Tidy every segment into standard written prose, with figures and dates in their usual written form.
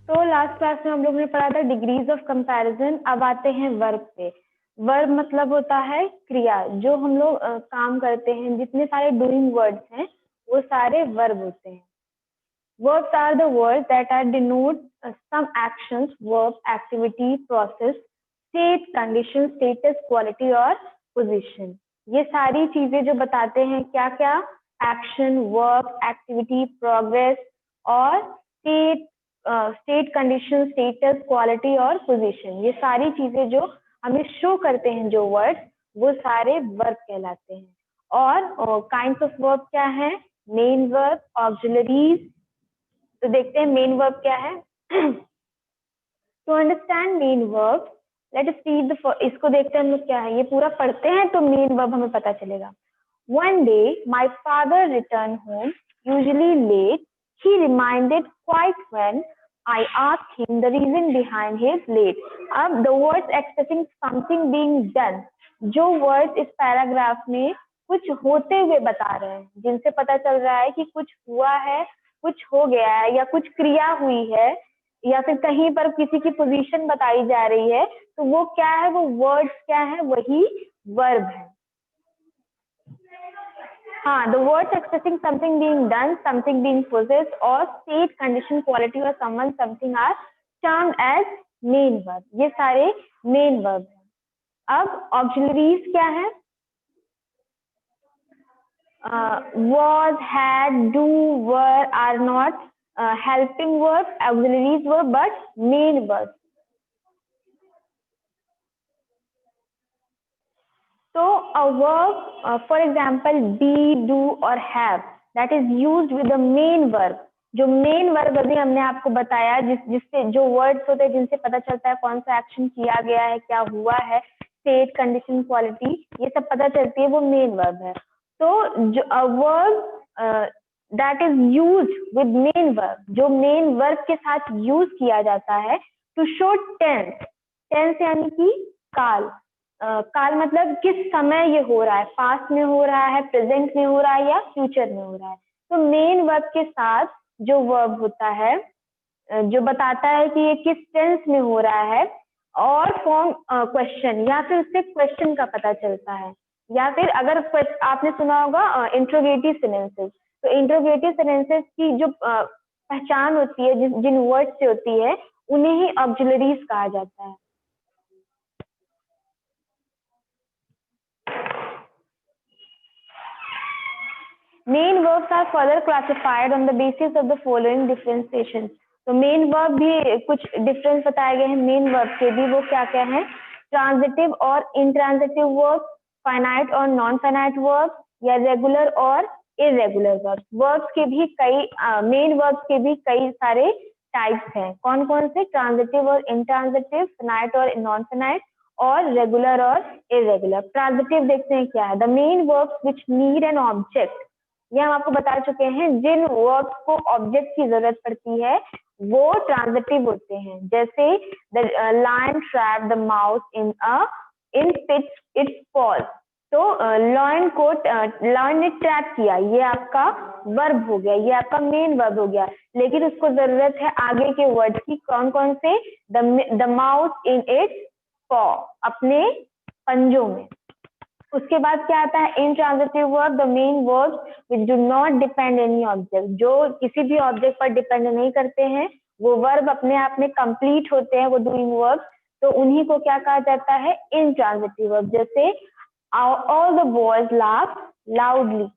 तो last class में हम लोग ने पढ़ा था डिग्रीज ऑफ कंपैरिजन। अब आते हैं वर्ब पे। वर्ब मतलब होता है क्रिया, जो हम लोग काम करते हैं। जितने सारे डूइंग वर्ड्स हैं वो सारे वर्ब होते हैं। Verbs are the words that are denote some actions, verb, activity, process, state, condition, status, quality और position। ये सारी चीजें जो बताते हैं क्या क्या, एक्शन, वर्ब, एक्टिविटी, प्रोग्रेस और स्टेट कंडीशन, स्टेटस, क्वालिटी और पोजीशन। ये सारी चीजें जो हमें शो करते हैं जो वर्ड्स, वो सारे वर्ब कहलाते हैं। और काइंड्स ऑफ वर्ब क्या है? Main verb, auxiliaries. तो देखते हैं मेन वर्ब क्या है। To understand main verb let us read the, इसको देखते हैं हम लोग क्या है। ये पूरा पढ़ते हैं तो मेन वर्ब हमें पता चलेगा। One day my father returned home, usually late. He reminded quite when I asked him the reason behind his late. अब the words expressing something being done, जो words इस पैराग्राफ में कुछ होते हुए बता रहे हैं, जिनसे पता चल रहा है कि कुछ हुआ है, कुछ हो गया है, या कुछ क्रिया हुई है, या फिर कहीं पर किसी की पोजीशन बताई जा रही है, तो वो क्या है? वो वर्ड्स क्या है? वही वर्ब है। हाँ, the words expressing something being done, something being possessed or state, condition, quality or someone, something are termed as main verb। ये सारे main verb हैं। अब auxiliaries क्या है? Was, had, do, were are not helping verb, auxiliaries verb, but main verb। So a verb, for example, be, do or have, that is used with the main verb। जो main verb अभी हमने आपको बताया, जिससे जो words होते हैं जिनसे पता चलता है कौन सा एक्शन किया गया है, क्या हुआ है, स्टेट, कंडीशन, क्वालिटी, ये सब पता चलती है, वो मेन वर्ब है। तो जो verb that is used with main verb, जो मेन वर्ब के साथ यूज किया जाता है टू शो टेंस। टेंस यानी कि काल। काल मतलब किस समय ये हो रहा है, पास्ट में हो रहा है, प्रेजेंट में हो रहा है या फ्यूचर में हो रहा है। तो मेन वर्ब के साथ जो वर्ब होता है, जो बताता है कि ये किस टेंस में हो रहा है, और फॉर्म क्वेश्चन, या फिर उससे क्वेश्चन का पता चलता है। या फिर अगर आपने सुना होगा इंट्रोगेटिव सेंटेंसेस, तो इंट्रोगेटिव सेंटेंसेस की जो पहचान होती है जिन वर्ड से होती है, उन्हें ही ऑक्सिलरीज कहा जाता है। Main verbs are further classified on the basis of the following differentiation। तो मेन वर्ब भी कुछ डिफरेंस बताए गए हैं। मेन वर्ब के भी वो क्या क्या है? ट्रांजिटिव और इंट्रांजिटिव वर्ब, फाइनाइट और नॉन फाइनाइट वर्ब, या रेगुलर और इरेगुलर वर्ब। वर्ब्स के भी कई मेन वर्ब्स के भी कई सारे टाइप्स हैं। कौन कौन से? ट्रांजिटिव और इंट्रांजिटिव, फाइनाइट और नॉन फाइनाइट, और रेगुलर और इरेगुलर। ट्रांजिटिव देखते हैं क्या है। The main verbs which need an object, ये हम आपको बता चुके हैं। जिन वर्ब्स को ऑब्जेक्ट की जरूरत पड़ती है वो ट्रांजिटिव होते हैं। जैसे the lion trap the mouse in its paws. तो लायन ने ट्रैप किया, ये आपका वर्ब हो गया, ये आपका मेन वर्ब हो गया। लेकिन उसको जरूरत है आगे के वर्ड की। कौन कौन से? द माउस इन इट्स पॉ, अपने पंजों में। उसके बाद क्या आता है? Intransitive verb, the main verbs which do not depend any object, जो किसी भी ऑब्जेक्ट पर डिपेंड नहीं करते हैं, वो वर्ब अपने आप में कंप्लीट होते हैं, वो डूइंग वर्ब, तो उन्हीं को क्या कहा जाता है? Intransitive verb. जैसे all the boys laugh loudly.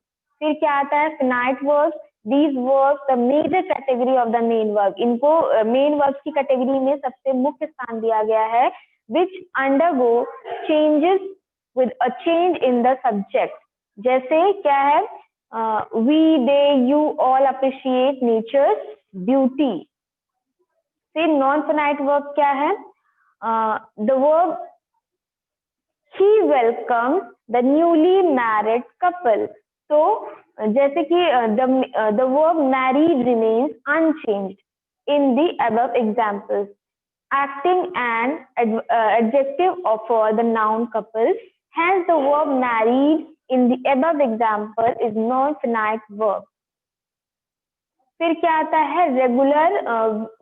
फिर क्या आता है? Finite verbs, these verbs the major category of the main verb, इनको मेन वर्ब्स की कैटेगरी में सबसे मुख्य स्थान दिया गया है। Which undergo changes with a change in the subject। जैसे क्या है? we, they, you all appreciate nature's beauty। फिर नॉन फाइनाइट वर्ब क्या है? the verb he welcomes the newly married couple। तो जैसे कि the verb married remains unchanged in the above examples, acting an adjective for the noun couple। Hence, the verb married in the above example is non-finite verb। फिर क्या आता है regular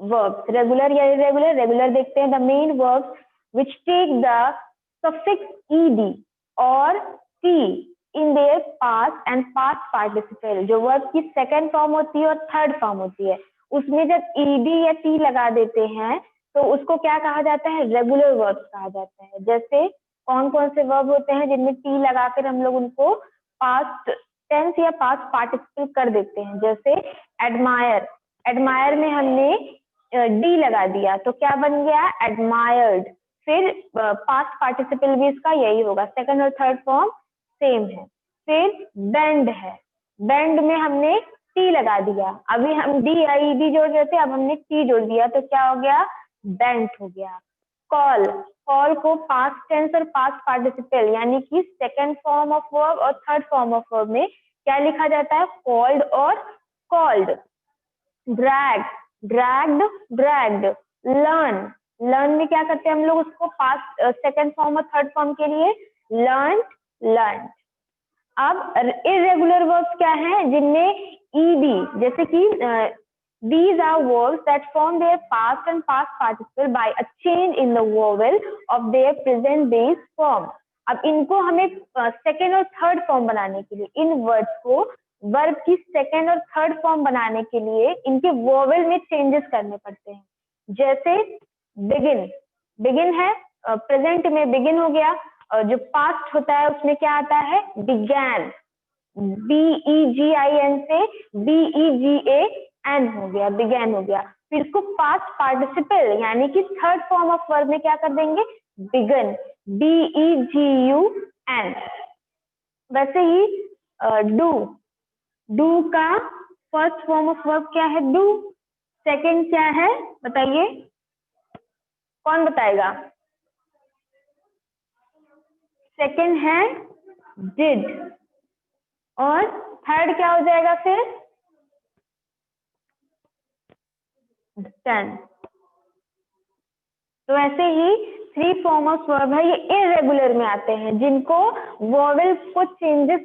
verbs, regular या irregular. Regular देखते हैं the main verbs which take the suffix ed or t in their past and past participle। जो verb की second form होती है और थर्ड फॉर्म होती है, उसमें जब ed या t लगा देते हैं तो उसको क्या कहा जाता है, रेगुलर वर्ब्स कहा जाता है। जैसे कौन कौन से वर्ब होते हैं जिनमें t लगाकर हम लोग उनको पास्ट टेंस या पास्ट पार्टिसिपल कर देते हैं। जैसे एडमायर, एडमायर में हमने डी लगा दिया तो क्या बन गया, एडमायर्ड। फिर पास्ट पार्टिसिपल भी इसका यही होगा, सेकंड और थर्ड फॉर्म सेम है। फिर बेंड है, बेंड में हमने टी लगा दिया, अभी हम डी आई डी जोड़ रहे थे, अब हमने टी जोड़ दिया तो क्या हो गया, बेंट हो गया। कॉल, कॉल को पास्ट टेंस और पास्ट पार्टिसिपल यानी कि सेकंड फॉर्म ऑफ वर्ब और थर्ड फॉर्म ऑफ वर्ब में क्या लिखा जाता है, कॉल्ड और called. Drag, dragged, dragged. Learn, learn में क्या करते हैं हम लोग उसको पास्ट सेकंड फॉर्म और थर्ड फॉर्म के लिए लर्न, लर्न। अब इरेगुलर वर्ब्स क्या हैं जिनमें ईडी, जैसे कि these are verbs that form their past and past participle by a change in the vowel of their present base form। अब इनको हमें सेकेंड और थर्ड फॉर्म बनाने के लिए, इन वर्ड्स को वर्ब की सेकेंड और थर्ड फॉर्म बनाने के लिए इनके वोवेल में चेंजेस करने पड़ते हैं। जैसे बिगिन, बिगिन है प्रेजेंट में बिगिन हो गया, और जो पास्ट होता है उसमें क्या आता है, बिगैन, BEGIN से BEGAN हो गया, बिगैन हो गया। फिर इसको पास्ट पार्टिसिपल यानी कि थर्ड फॉर्म ऑफ वर्ब में क्या कर देंगे, बिगन, BEGUN। वैसे ही डू, डू का फर्स्ट फॉर्म ऑफ वर्ब क्या है, डू। सेकंड क्या है बताइए, कौन बताएगा, सेकंड है डिड, और थर्ड क्या हो जाएगा फिर, डन। तो ऐसे ही थ्री फॉर्म ऑफ वर्ब है, ये इरेगुलर में आते हैं जिनको वोवेल को चेंजेस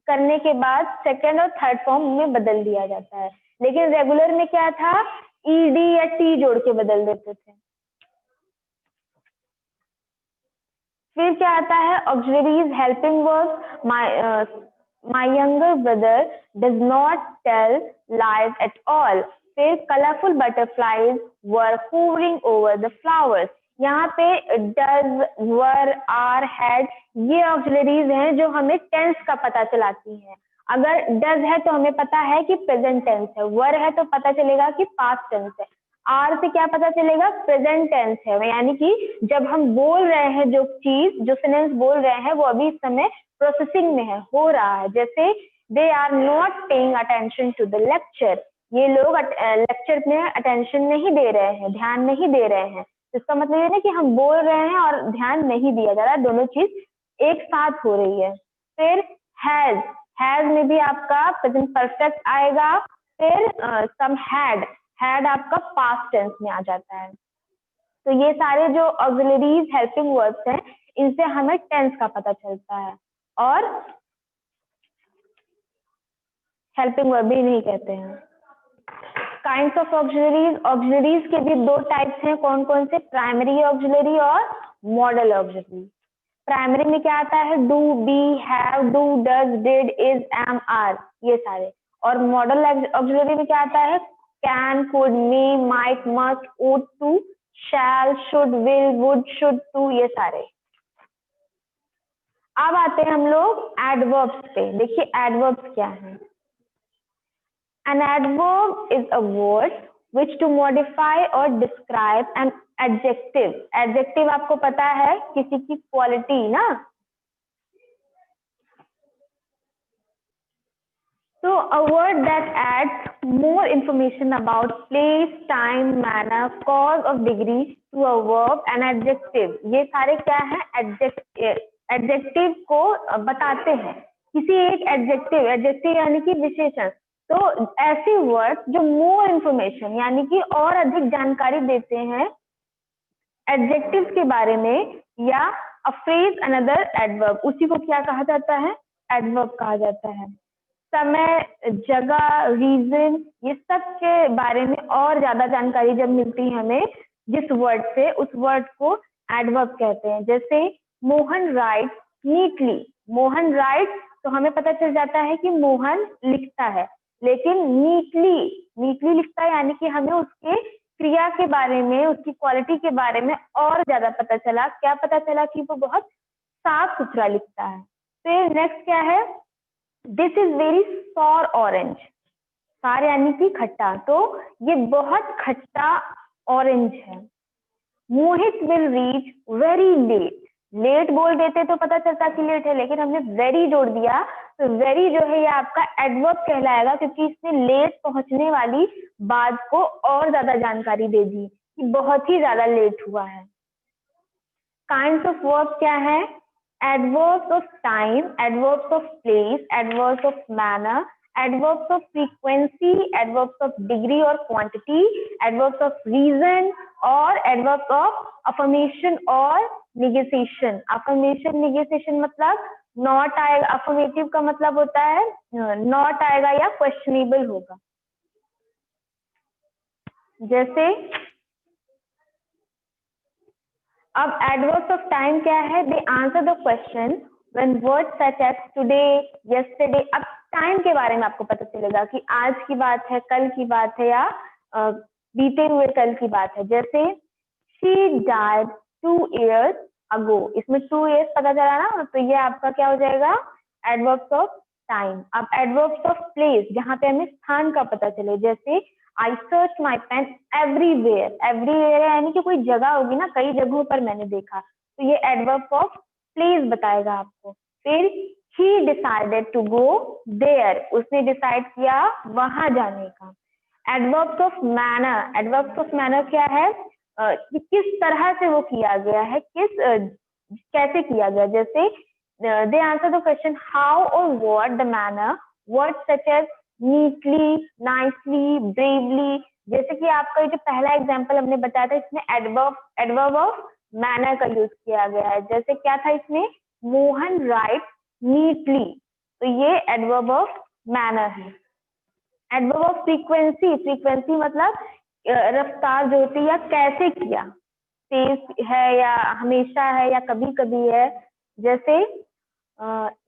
करने के बाद सेकंड और थर्ड फॉर्म में बदल दिया जाता है। लेकिन रेगुलर में क्या था, ईडी या टी जोड़ के बदल देते थे। फिर क्या आता है, auxiliaries helping verb. My younger brother does not tell lies at all। फिर colorful butterflies were hovering over the flowers। यहाँ पे does, were, are, had ये ऑक्सिलरीज हैं जो हमें टेंस का पता चलाती हैं। अगर does है तो हमें पता है कि प्रेजेंट टेंस है, were है तो पता चलेगा कि पास्ट टेंस है, आर से क्या पता चलेगा, प्रेजेंट टेंस है, यानी कि जब हम बोल रहे हैं जो चीज, जो सेंटेंस बोल रहे हैं वो अभी इस समय प्रोसेसिंग में है, हो रहा है। जैसे they are not paying attention to the lecture, ये लोग लेक्चर में अटेंशन नहीं दे रहे हैं, ध्यान नहीं दे रहे हैं। इसका मतलब ये ना कि हम बोल रहे हैं और ध्यान नहीं दिया जा रहा है, दोनों चीज एक साथ हो रही है। फिर हैज, हैज में भी आपका प्रेजेंट परफेक्ट आएगा। फिर सम हैड आपका पास्ट टेंस में आ जाता है। तो ये सारे जो ऑक्सिलरीज हेल्पिंग वर्ब्स हैं इनसे हमें टेंस का पता चलता है, और हेल्पिंग वर्ब भी नहीं कहते हैं। काइंड्स ऑफ ऑक्सिलरीज, ऑक्सिलरीज के भी दो टाइप्स हैं, कौन कौन से, प्राइमरी ऑक्सिलरी और मॉडल ऑक्सिलरी। प्राइमरी में क्या आता है, do, be, have, do, does, did, is, am, are, ये सारे। और मॉडल ऑक्सिलरी में क्या आता है, can, could, may, might, must, ought to, shall, should, will, would, should, to, ये सारे। अब आते हैं हम लोग एडवर्ब्स पे। देखिए एडवर्ब्स क्या है। An adverb is a word which to modify or describe an adjective। adjective आपको पता है किसी की क्वालिटी ना, so a word that adds more information about place, time, manner, cause or degree to a verb, an adjective। ये सारे क्या है, एडजेक्टिव को बताते हैं, किसी एक एडजेक्टिव, एडजेक्टिव यानी कि विशेषण। तो ऐसे वर्ड जो मोर इंफॉर्मेशन यानी कि और अधिक जानकारी देते हैं एडजेक्टिव के बारे में, या अ फ्रेज अनदर एडवर्ब, उसी को क्या कहा जाता है, एडवर्ब कहा जाता है। समय, जगह, रीजन, ये सब के बारे में और ज्यादा जानकारी जब मिलती है हमें जिस वर्ड से, उस वर्ड को एडवर्ब कहते हैं। जैसे Mohan rights neatly, Mohan rights, तो हमें पता चल जाता है कि मोहन लिखता है, लेकिन नीटली, नीटली लिखता है यानी कि हमें उसके क्रिया के बारे में, उसकी क्वालिटी के बारे में और ज्यादा पता चला। क्या पता चला? कि वो बहुत साफ सुथरा लिखता है। फिर नेक्स्ट क्या है? This is very sour orange, सार यानी कि खट्टा, तो ये बहुत खट्टा ऑरेंज है। Mohit will reach very late, late बोल देते तो पता चलता कि लेट है, लेकिन हमने वेरी जोड़ दिया, तो वेरी जो है ये आपका एडवर्ब कहलाएगा, क्योंकि इसने लेट पहुंचने वाली बात को और ज्यादा जानकारी दे दी कि बहुत ही ज्यादा लेट हुआ है। काइंड्स ऑफ वर्ब क्या है? Adverbs of time, adverbs of place, adverbs of manner, adverbs of frequency, adverbs of degree और क्वांटिटी, एडवर्ब्स ऑफ रीजन और एडवर्ब्स ऑफ अफर्मेशन और निगेशन। अफर्मेशन निगेशन मतलब नॉट आएगा, अफर्मेटिव का मतलब होता है नॉट आएगा या क्वेश्चनेबल होगा। जैसे अब एडवर्ब्स ऑफ टाइम क्या है? They answer the question when words such as today, yesterday. अब टाइम के बारे में आपको पता चलेगा कि आज की बात है, कल की बात है, या बीते हुए कल की बात है। जैसे शी डाइड 2 years ago, इसमें 2 years पता चला ना, तो ये आपका क्या हो जाएगा? Adverbs of time. अब एडवर्ब्स ऑफ प्लेस, जहाँ पे हमें स्थान का पता चले, जैसे I search my pen everywhere, everywhere यानी कि कोई जगह होगी ना, कई जगहों पर मैंने देखा, तो ये एडवर्ब ऑफ प्लेस बताएगा आपको। फिर he decided to go there, उसने डिसाइड किया वहां जाने का। Adverbs of manner, adverbs of manner क्या है? कि किस तरह से वो किया गया है, कैसे किया गया। जैसे they answer the question how और what the manner, word such as neatly, nicely, bravely. जैसे कि आपका ये जो पहला एग्जांपल हमने बताया था, इसमें एडवर्ब ऑफ मैनर का यूज किया गया है। जैसे क्या था इसमें? मोहन राइट नीटली, तो ये एडवर्ब ऑफ मैनर है। एडवर्ब ऑफ फ्रीक्वेंसी, फ्रीक्वेंसी मतलब रफ्तार जो होती है, या कैसे किया, तेज है या हमेशा है या कभी कभी है। जैसे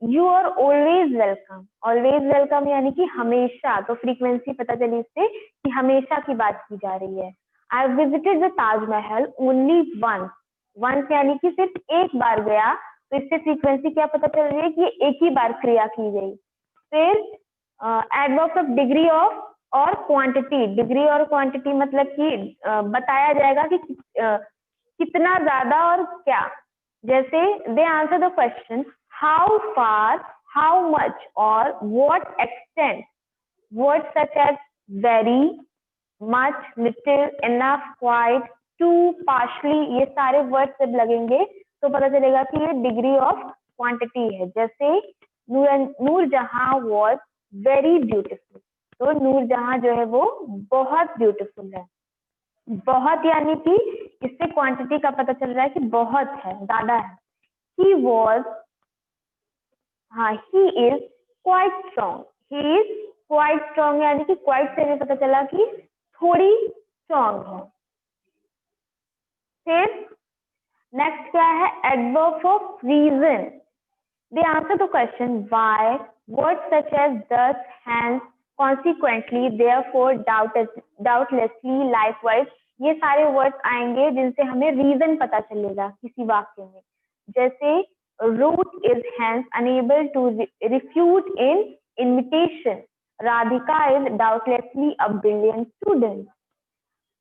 you are always welcome, always welcome यानी कि हमेशा, तो फ्रीक्वेंसी पता चली इससे कि हमेशा की बात की जा रही है। I visited the Taj Mahal only once, once यानी कि सिर्फ एक बार गया, तो इससे फ्रीक्वेंसी क्या पता चल रही है कि एक ही बार क्रिया की गई। फिर एडवर्ब्स ऑफ डिग्री ऑफ और क्वांटिटी, डिग्री और क्वांटिटी मतलब कि बताया जाएगा कि कितना ज्यादा और क्या। जैसे they answer the question how far, how much और what extent. Word such as very, much, little, enough, quite, too, partially, ये सारे वर्ड जब लगेंगे तो पता चलेगा कि ये डिग्री ऑफ क्वांटिटी है। जैसे नूरजहां वॉज वेरी ब्यूटिफुल, तो नूरजहां जो है वो बहुत ब्यूटीफुल है। बहुत यानी कि इससे क्वांटिटी का पता चल रहा है कि बहुत है, ज्यादा है। ही वॉज, हाँ, he is quite strong, he is quite strong यानी कि क्वाइट से हमें पता चला कि थोड़ी स्ट्रॉन्ग है। फिर नेक्स्ट क्या है? Adverb of reason. They answer the question why, words such as thus, hence, consequently, therefore, doubtlessly, likewise, ये सारे वर्ड्स आएंगे जिनसे हमें रीजन पता चलेगा किसी वाक्य में। जैसे Ruth is hence unable to refute in invitation, Radhika is doubtlessly a brilliant student.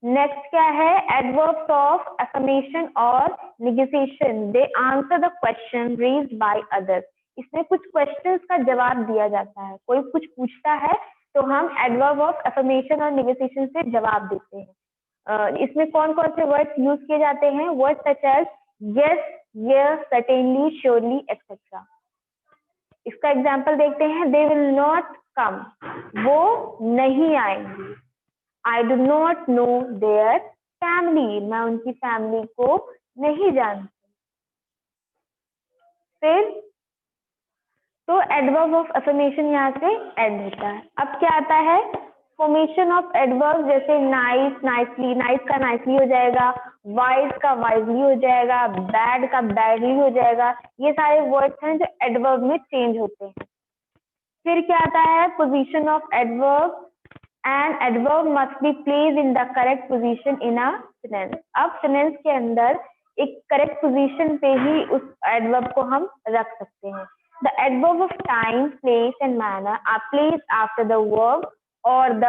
Next क्या है? एडवर्ब्स ऑफ अफर्मेशन और negation. They answer the question raised by others, इसमें कुछ क्वेश्चंस का जवाब दिया जाता है, कोई कुछ पूछता है तो हम एडवर्ब ऑफ अफर्मेशन और निगेशन से जवाब देते हैं। इसमें कौन कौन से वर्ड्स यूज किए जाते हैं? Word such as yes, yes, certainly, surely, etcetera. इसका एग्जाम्पल देखते हैं। दे विल नॉट कम, वो नहीं आएंगी। I do not know their family, मैं उनकी फैमिली को नहीं जानती। फिर तो एडवर्ब ऑफ अफर्मेशन यहाँ से एंड होता है। अब क्या आता है, फॉर्मेशन ऑफ एडवर्ब, जैसे नाइस, नाइसली, नाइस का नाइसली हो जाएगा, वाइज का वाइजली हो जाएगा, बैड का बैडली हो जाएगा। ये सारे वर्ड्स हैं जो एडवर्ब में चेंज होते हैं। फिर क्या आता है, position of adverb, and adverb must be place in the correct position in a sentence. अब सेंटेंस के अंदर एक करेक्ट पोजीशन पे ही उस एडवर्ब को हम रख सकते हैं। The adverb of time, place and manner are placed after the verb और द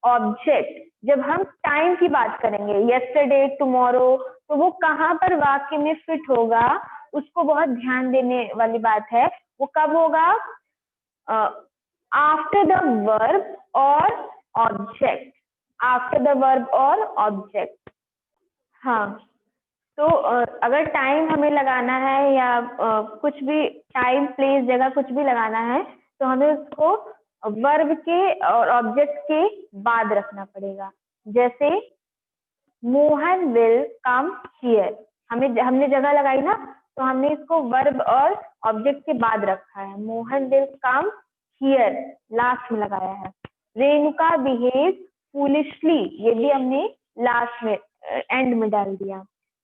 ऑब्जेक्ट। जब हम टाइम की बात करेंगे, यस्टरडे, टुमारो, तो वो कहाँ पर वाक्य में फिट होगा, उसको बहुत ध्यान देने वाली बात है। वो कब होगा, आफ्टर द वर्ब और ऑब्जेक्ट, आफ्टर द वर्ब और ऑब्जेक्ट। हाँ, तो अगर टाइम हमें लगाना है या कुछ भी टाइम, प्लेस, जगह कुछ भी लगाना है, तो हमें उसको वर्ब के और ऑब्जेक्ट के बाद रखना पड़ेगा। जैसे मोहन विल कम हियर, हमने जगह लगाई ना, तो हमने इसको वर्ब और ऑब्जेक्ट के बाद रखा है। Mohan will come here last में लगाया है। रेणुका बिहेव फूलिशली, ये भी हमने लास्ट में एंड में डाल दिया।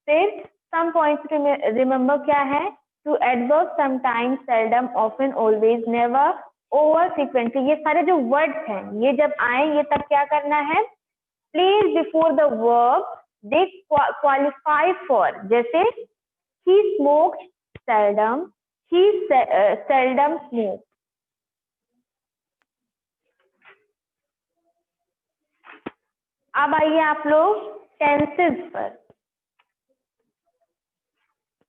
फिर सम पॉइंट्स रिमेंबर क्या है, to adverb, sometimes, seldom, often, always, never, over, frequently, ये सारे जो वर्ड्स हैं, ये जब आएंगे तब क्या करना है, place before the verb they qualify for. जैसे he smokes seldom, he seldom smokes। अब आइए आप लोग टेंसेस पर,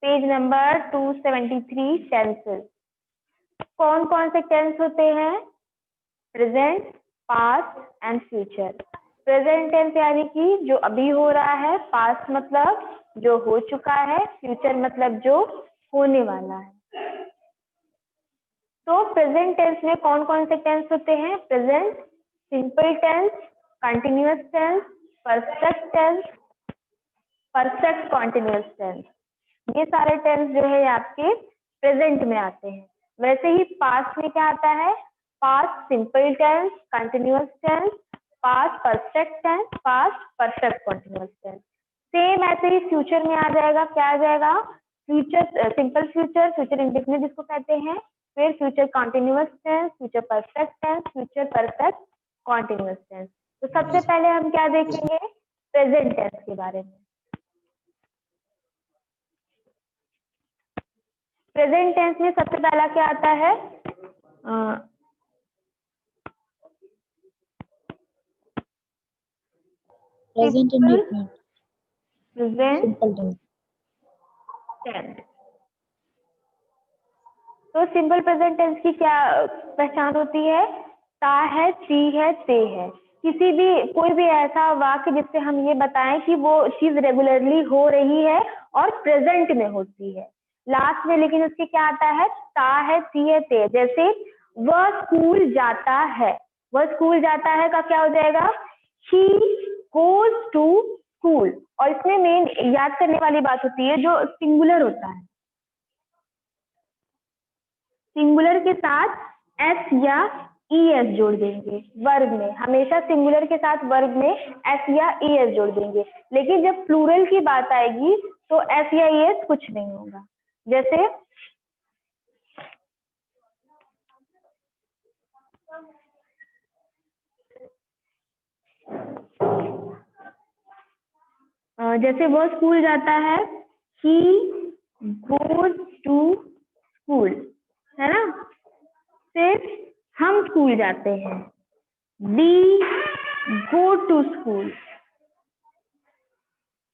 पेज नंबर 273, टेंसेस। कौन कौन से टेंस होते हैं, present, past and future. Present tense यानी कि जो अभी हो रहा है, पास्ट मतलब जो हो चुका है, फ्यूचर मतलब जो होने वाला है। तो प्रेजेंट टेंस में कौन कौन से टेंस होते हैं, present, simple tense, continuous tense, perfect tense, perfect continuous tense. ये सारे टेंस जो है आपके प्रेजेंट में आते हैं। वैसे ही पास्ट में क्या आता है, past simple tense, continuous tense, past perfect tense, past perfect continuous tense. Same ऐसे ही फ्यूचर में आ जाएगा, क्या आ जाएगा, future simple future, future indefinite जिसको कहते हैं, फिर future continuous tense, future perfect tense, future perfect continuous tense. तो सबसे पहले हम क्या देखेंगे, प्रेजेंट टेंस के बारे में। प्रेजेंट टेंस में सबसे पहला क्या आता है, present indefinite, present simple tense. Tense. तो सिंपल प्रेजेंट टेंस की क्या पहचान होती है, ता है, ती है, ते है। किसी भी कोई भी ऐसा वाक्य जिससे हम ये बताएं कि वो चीज रेगुलरली हो रही है और प्रेजेंट में होती है। लास्ट में लेकिन उसके क्या आता है, ता है, ती है, ते। जैसे वह स्कूल जाता है, वह स्कूल जाता है का क्या हो जाएगा, ही गोज टू स्कूल। और इसमें मेन याद करने वाली बात होती है, जो सिंगुलर होता है, सिंगुलर के साथ एस या ई एस जोड़ देंगे वर्ग में। हमेशा सिंगुलर के साथ वर्ग में एस या ई एस जोड़ देंगे, लेकिन जब प्लूरल की बात आएगी तो एस या ई एस कुछ नहीं होगा। जैसे जैसे वो स्कूल जाता है, ही गोज टू स्कूल, है ना। फिर हम स्कूल जाते हैं, वी गो टू स्कूल।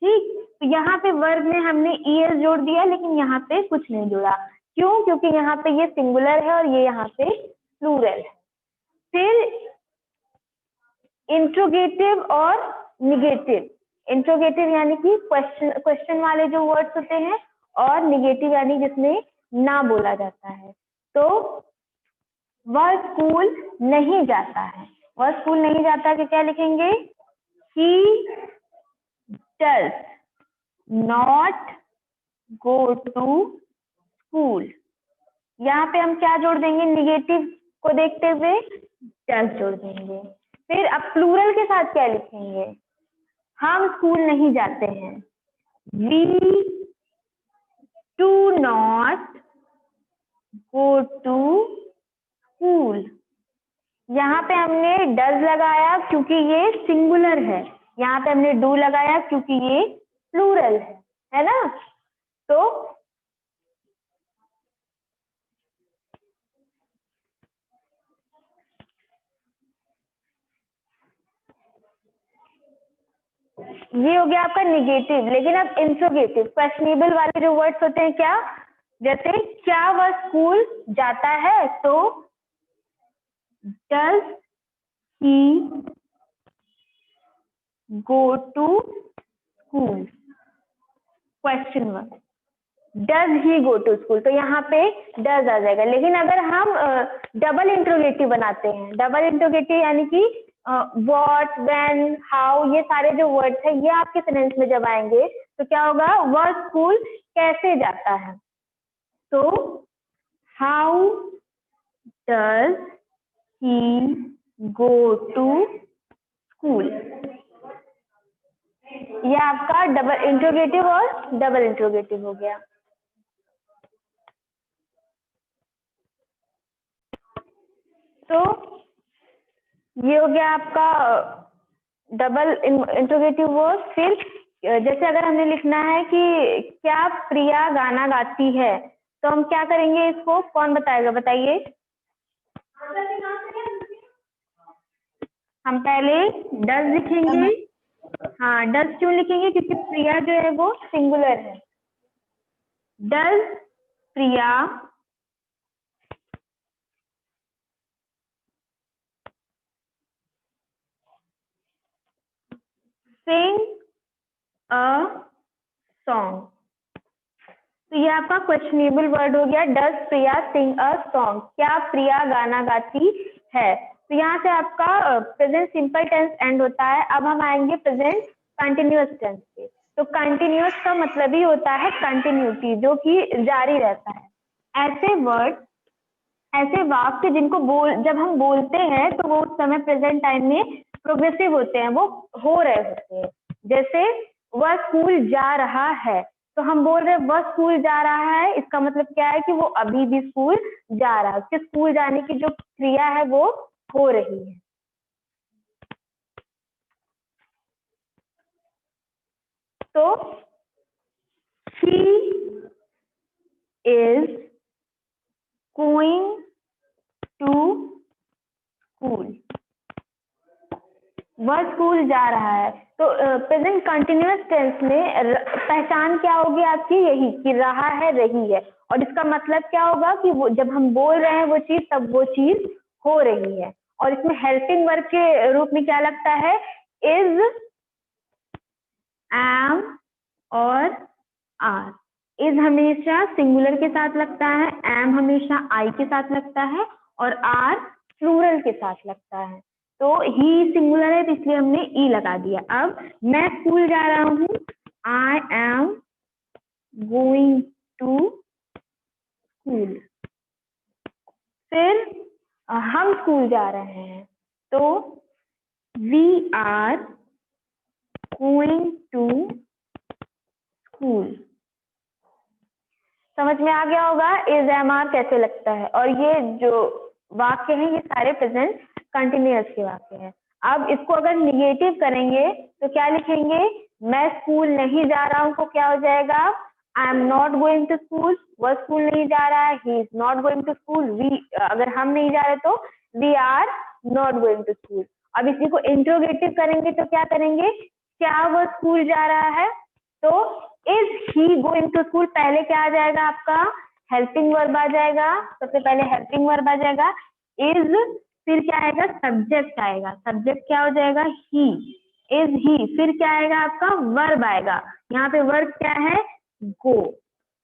ठीक, तो यहाँ पे वर्ग में हमने ई एस जोड़ दिया, लेकिन यहाँ पे कुछ नहीं जोड़ा। क्यों, क्योंकि यहाँ पे ये सिंगुलर है और ये यहाँ पे प्लूरल है। फिर इंट्रोगेटिव और निगेटिव। इंट्रोगेटिव यानी कि क्वेश्चन वाले जो वर्ड्स होते हैं, और निगेटिव यानी जिसमें ना बोला जाता है। तो वह स्कूल नहीं जाता है, वह स्कूल नहीं जाता कि क्या लिखेंगे, he does not go to school. यहाँ पे हम क्या जोड़ देंगे, निगेटिव को देखते हुए डज जोड़ देंगे। फिर अब प्लूरल के साथ क्या लिखेंगे, हम स्कूल नहीं जाते हैं, we do not go to school. यहाँ पे हमने डज लगाया क्योंकि ये सिंगुलर है, यहाँ पे हमने डू लगाया क्योंकि ये प्लूरल है ना। तो ये हो गया आपका निगेटिव। लेकिन अब इंट्रोगेटिव, क्वेश्चनेबल वाले जो वर्ड्स होते हैं, क्या, जैसे क्या वह स्कूल जाता है, तो does he go to school, question word, does he go to school, तो यहाँ पे डज आ जाएगा। लेकिन अगर हम डबल इंट्रोगेटिव बनाते हैं, डबल इंट्रोगेटिव यानी कि व्हाट, व्हेन, हाउ, ये सारे जो वर्ड्स हैं ये आपके सेंटेंस में जब आएंगे तो क्या होगा, वह स्कूल कैसे जाता है, तो how does he go to school. ये आपका डबल इंट्रोगेटिव और डबल इंट्रोगेटिव हो गया। तो ये हो गया आपका डबल इंट्रोगेटिव वर्ड। फिर जैसे अगर हमें लिखना है कि क्या प्रिया गाना गाती है, तो हम क्या करेंगे, इसको कौन बताएगा, बताइए। हम पहले डज लिखेंगे। हाँ, डज क्यों लिखेंगे, क्योंकि प्रिया जो है वो सिंगुलर है। Does Priya Singh a song, तो ये आपका क्वेश्चनेबल वर्ड हो गया, does Priya Singh a song, क्या प्रिया गाना गाती है। तो यहाँ से आपका प्रेजेंट सिंपल टेंस एंड होता है। अब हम आएंगे प्रेजेंट कंटिन्यूअस टेंस पे। तो कंटिन्यूअस का मतलब ही होता है कंटिन्यूटी, जो कि जारी रहता है। ऐसे वर्ड, ऐसे वाक्य जिनको जब हम बोलते हैं तो वो उस समय प्रेजेंट टाइम में प्रोग्रेसिव होते हैं, वो हो रहे होते हैं। जैसे वह स्कूल जा रहा है, तो हम बोल रहे हैं वह स्कूल जा रहा है, इसका मतलब क्या है कि वो अभी भी स्कूल जा रहा है, उसके स्कूल जाने की जो क्रिया है वो हो रही है। तो she is going to school, वह स्कूल जा रहा है। तो प्रेजेंट कंटिन्यूअस टेंस में पहचान क्या होगी आपकी, यही कि रहा है, रही है। और इसका मतलब क्या होगा कि वो जब हम बोल रहे हैं वो चीज, तब वो चीज हो रही है। और इसमें हेल्पिंग वर्ब के रूप में क्या लगता है, इज, एम और आर। इज हमेशा सिंगुलर के साथ लगता है, एम हमेशा आई के साथ लगता है, और आर प्लूरल के साथ लगता है। तो ही सिंगुलर है, तो इसलिए हमने ई लगा दिया। अब मैं स्कूल जा रहा हूँ, I am going to school. फिर हम स्कूल जा रहे हैं, तो we are going to school. समझ में आ गया होगा इज, एम, आर कैसे लगता है। और ये जो वाक्य हैं ये सारे प्रेजेंट कंटिन्यूअस के वाक्य हैं। अब इसको अगर निगेटिव करेंगे तो क्या लिखेंगे, मैं स्कूल नहीं जा रहा हूँ, तो क्या हो जाएगा, I am not going to school, वह स्कूल नहीं जा रहा है, he is not going to school, we, अगर हम नहीं जा रहे तो we are not going to school. अब इसी को इंट्रोगेटिव करेंगे तो क्या करेंगे, क्या वह स्कूल जा रहा है, तो is he going to school, पहले क्या आ जाएगा आपका, हेल्पिंग वर्ब आ जाएगा, सबसे पहले हेल्पिंग वर्ब आ जाएगा इज, फिर क्या आएगा, सब्जेक्ट आएगा, सब्जेक्ट क्या हो जाएगा, ही, इज ही, फिर क्या आएगा आपका, वर्ब आएगा। यहाँ पे वर्ब क्या है, गो,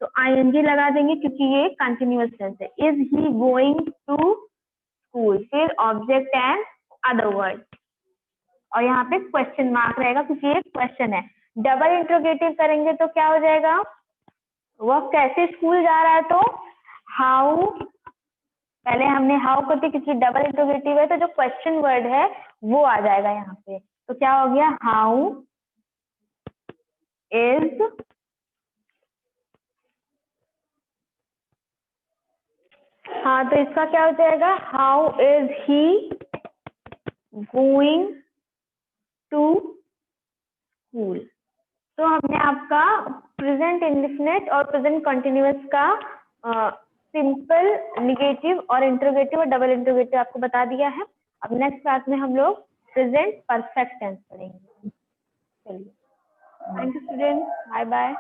तो आईएनजी लगा देंगे क्योंकि ये कंटिन्यूअस टेंस है। Is he going to school, फिर ऑब्जेक्ट एंड अदर वर्ड, और यहाँ पे क्वेश्चन मार्क रहेगा क्योंकि ये क्वेश्चन है। डबल इंट्रोगेटिव करेंगे तो क्या हो जाएगा, वह कैसे स्कूल जा रहा है, तो हाउ, पहले हमने हाउ करके किसी डबल इंटरोगेटिव है तो जो क्वेश्चन वर्ड है वो आ जाएगा यहाँ पे। तो क्या हो गया, हाउ इज हाँ, तो इसका क्या हो जाएगा, how is he going to school. तो हमने आपका प्रेजेंट इंडेफिनिट और प्रेजेंट कंटिन्यूअस का सिंपल, नेगेटिव और इंटरोगेटिव और डबल इंटरोगेटिव आपको बता दिया है। अब नेक्स्ट क्लास में हम लोग प्रेजेंट परफेक्ट टेंस पढ़ेंगे। चलिए, thank you student, bye bye.